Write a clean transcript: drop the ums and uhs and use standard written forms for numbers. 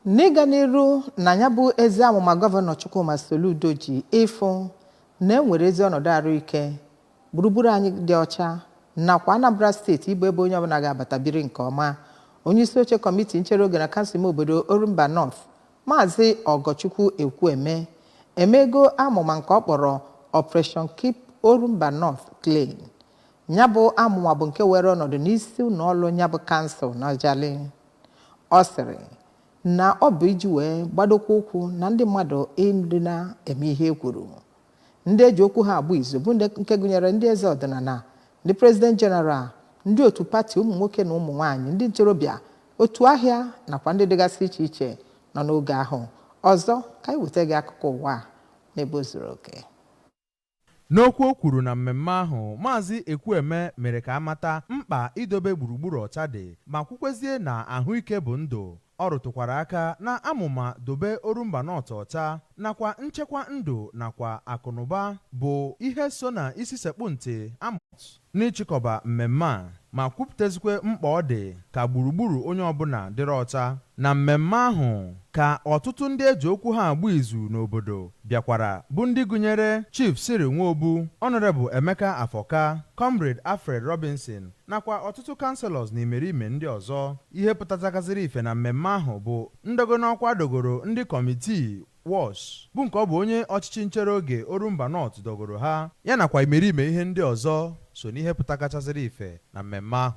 N'ịga n'iru na ya bụ ezi amụma gọvanọ Chukwuma Soludo ji ịfụ na enwere ezi ọnọdụ ahụike gburugburu anyị dị ọcha nakwa Anambra steeti ịbụ ebe onye ọbụla ga-abata biri nke ọma. Onye isi oche kọmiti nchere oge na kansụl ime obodo Orumba North Maazị Ogochukwu Ekwueme emego amụma nke ọ kpọrọ Operation Keep Orumba North Clean. Ya bụ amụma bụ nke were ọnọdụ n'isi ụlọọrụ ya bụ kansụl na Ọjali. Ọ sịrị na ọ bụ iji wee gbadokwa ụkwụ na ndị mmadụ ndị na-eme ihe kwuru. Ndị eji okwu ha agba izu bụ nke gụnyere ndị eze ọdịnala, ndị President General, ndị otu pati ụmụ nwoke na ụmụ nwaanyị, ndị ntorobịa, otu ahịa nakwa ndị dịgasị iche iche nọ n'oge ahụ. Ọzọ ka anyị weta gị akụkọ ụwa n'ebe o zuru oke. N'okwu o kwuru na mmemme ahụ, Maazị Ekwueme mere ka amata mkpa idobe gburugburu ọcha dị ma kwukwezie na ahụike bụ ndụ. Ọ rụtụkwara aka na amụma Dobe Orumba North ọcha nakwa nchekwa ndụ nakwa akụnụba bụ ihe so na isi sekpụ ntị amụt n'ịchịkọba mmemme a ma kwupụtazikwe mkpa ọ dị ka gburugburu onye ọbụla dịrị ọcha. Na mmemme ahụ ka ọtụtụ ndị eji okwu ha agba izu n'obodo bịakwara bụ ndị gụnyere Chief Siri Nwobu, Honorable Emeka Afoka, Comrade Alfred Robinson nakwa ọtụtụ councilors na imerime ndị ọzọ. Ihe pụtazagaziri ife na mmemme ahụ bụ ndogonọkwa dogoro ndị kọmitii WOS bụ nke ọ bụ onye ọchịchị nchere oge Orumba North dogoro ha, ya nakwa imerime ihe ndị ọzọ so n'ihe pụtagachaziri ife na mmemme ahụ.